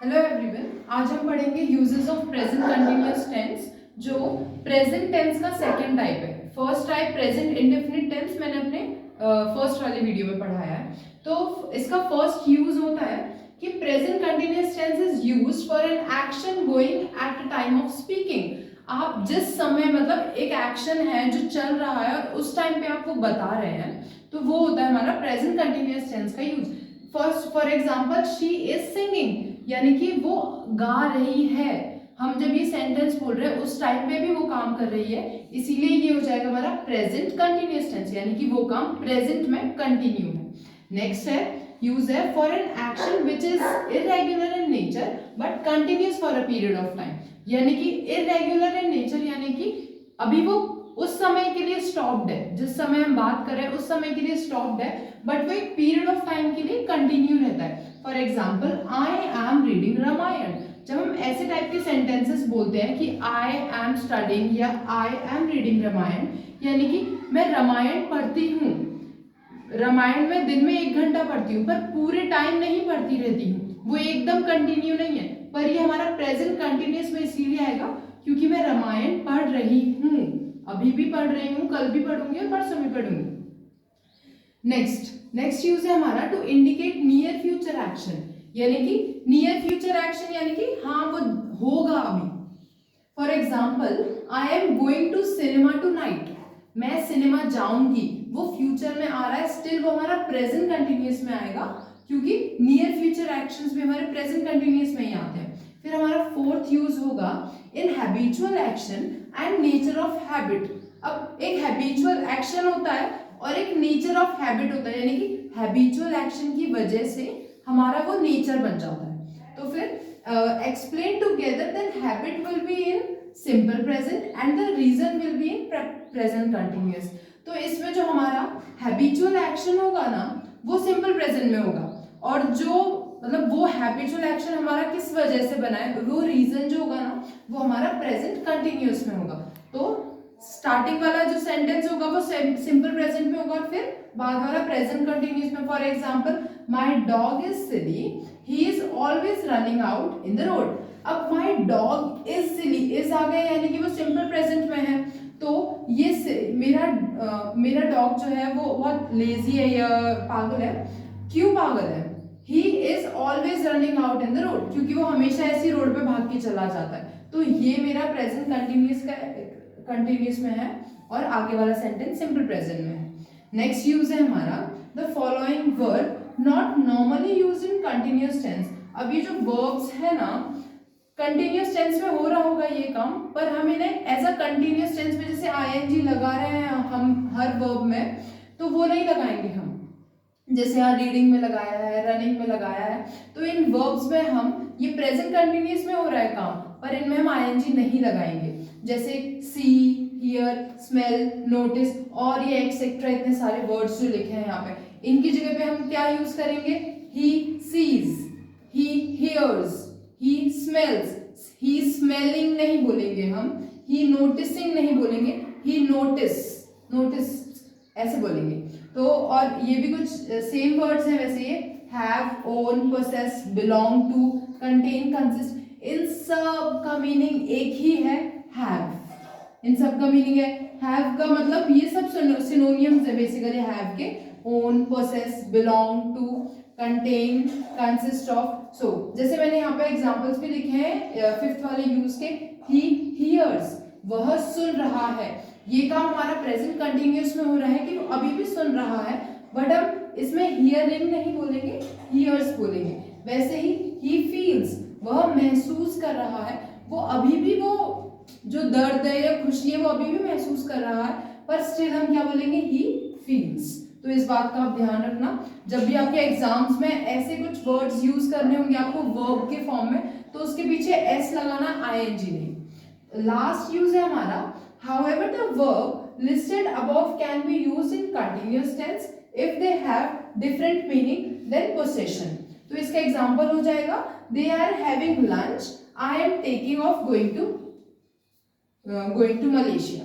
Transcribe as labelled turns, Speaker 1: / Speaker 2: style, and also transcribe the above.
Speaker 1: Hello everyone, आज हम पढ़ेंगे uses of present continuous tense, जो प्रेजेंट टेंस का सेकंड टाइप है। First type present indefinite tense मैंने अपने फर्स्ट वाले वीडियो में पढ़ाया है। तो इसका फर्स्ट यूज होता है कि present continuous tense is used for an action going at the time of speaking. आप जिस समय मतलब एक एक्शन है जो चल रहा है और उस टाइम पे आप वो बता रहे हैं, तो वो होता है हमारा प्रेजेंट कंटिन्यूअस टेंस का use. First for example, she is singing, यानी कि वो गा रही है। हम जब ये सेंटेंस बोल रहे हैं उस टाइम पे भी वो काम कर रही है, इसीलिए ये हो जाएगा हमारा प्रेजेंट कंटिन्यूअस टेंस, यानी कि वो काम प्रेजेंट में कंटिन्यू है। नेक्स्ट है यूज है for an action which is irregular in nature but continuous for a period of time. यानी कि इरेगुलर इन नेचर यानी कि अभी वो उस समय के लिए स्टॉप्ड है, जिस समय हम बात कर रहे हैं उस समय के लिए स्टॉप्ड है, बट वो एक पीरियड ऑफ टाइम के लिए कंटिन्यू रहता है। For example, I am reading Ramayana. जब हम ऐसे टाइप के सेंटेंसेस बोलते हैं कि आई एम स्टडिंग या आई एम रीडिंग रामायण, यानी कि मैं रामायण पढ़ती हूँ। रामायण में दिन में 1 घंटा पढ़ती हूँ, पर पूरे टाइम नहीं पढ़ती रहती हूँ, वो एकदम कंटिन्यू नहीं है। पर ये हमारा प्रेजेंट कंटिन्यूअस में इसीलिए आएगा क्योंकि मैं रामायण पढ़ रही हूँ, अभी भी पढ़ रही हूँ, कल भी पढ़ूंगी और परसों भी पढ़ूंगी। नेक्स्ट यूज है हमारा to indicate near future action, यानी कि नियर फ्यूचर एक्शन यानी कि हाँ वो होगा अभी। For example, I am going to cinema tonight, मैं सिनेमा जाऊंगी, वो फ्यूचर में आ रहा है, स्टिल वो हमारा प्रेजेंट कंटिन्यूअस में आएगा क्योंकि नियर फ्यूचर एक्शंस भी हमारे प्रेजेंट कंटिन्यूअस में ही आते हैं। फिर हमारा फोर्थ यूज होगा in habitual action and nature of habit. अब एक हैबिचुअल एक्शन होता है और एक नेचर ऑफ हैबिट होता है, यानी कि हैबिचुअल एक्शन की वजह से हमारा वो नेचर बन जाता है। तो फिर explain together then habit will be in simple present and the reason will be in present continuous. तो इसमें जो हमारा हैबिचुअल एक्शन होगा ना वो सिंपल प्रेजेंट में होगा, और जो मतलब वो हैबिचुअल एक्शन हमारा किस वजह से बना है, वो रीजन जो होगा ना वो हमारा प्रेजेंट कंटिन्यूअस में होगा। तो स्टार्टिंग वाला जो सेंटेंस होगा वो सिंपल प्रेजेंट में होगा और फिर बाद वाला प्रेजेंट कंटिन्यूअस में। For example, my dog is silly, he is always running out in the road. अब my dog is silly, is आ गया यानी कि वो सिंपल प्रेजेंट में है, तो ये मेरा डॉग जो है वो बहुत लेजी है या पागल है। क्यों पागल है? ही is always running out in the road, क्योंकि वो हमेशा ऐसी रोड पे भाग के चला जाता है। तो ये मेरा प्रेजेंट कंटिन्यूअस में है और आगे वाला सेंटेंस सिंपल प्रेजेंट में है। नेक्स्ट यूज है हमारा the following verb not normally use in continuous tense. अब ये जो वर्ब्स है ना कंटिन्यूअस टेंस में हो रहा होगा ये काम, पर हम इन्हें एज अ कंटिन्यूअस टेंस में जैसे आईएनजी लगा रहे हैं हम हर वर्ब में, तो वो नहीं लगाएंगे हम। जैसे यहाँ रीडिंग में लगाया है, रनिंग में लगाया है, तो इन वर्ब्स में हम ये प्रेजेंट कंटिन्यूअस में हो रहा है काम, पर इनमें हम आईएनजी नहीं लगाएंगे। जैसे सी, हियर, स्मेल, नोटिस और ये एक्सेट्रा इतने सारे वर्ड्स जो लिखे हैं यहाँ पे, इनकी जगह पे हम क्या यूज करेंगे? He sees, he hears, he smells. He smelling नहीं बोलेंगे हम, ही नोटिसिंग नहीं बोलेंगे, ही नोटिस ऐसे बोलेंगे। तो और ये भी कुछ सेम वर्ड्स हैं वैसे, ये have, own, possess, belong to, contain, consist, इन सब का मीनिंग एक ही है, हैव। इन सब का मीनिंग है हैव का मतलब ये सब सिनोनियम्स है बेसिकली हैव के। Own, possess, belong to, contain, consist of. So जैसे मैंने यहाँ पे एग्जांपल्स भी लिखे हैं फिफ्थ वाले यूज के। ही हियर्स, वह सुन रहा है, ये काम हमारा प्रेजेंट कंटिन्यूअस में हो रहा है कि वो अभी भी सुन रहा है, बट हम इसमें हियरिंग नहीं बोलेंगे, हियर्स बोलेंगे। वैसे ही फील्स, वह महसूस कर रहा है, वो अभी भी वो जो दर्द है या खुशी है वो अभी भी महसूस कर रहा है, पर स्टिल हम क्या बोलेंगे? He feels. तो इस बात का आप ध्यान रखना, जब भी आपके एग्जाम्स में ऐसे कुछ वर्ड्स यूज करने होंगे आपको वर्ब के फॉर्म में, तो उसके पीछे एस लगाना, आईएनजी नहीं। लास्ट यूज है हमारा however the verb listed above can be used in continuous tense if they have different meaning than possession। तो इसका एग्जांपल हो जाएगा they are having lunch, I am taking off going to Malaysia।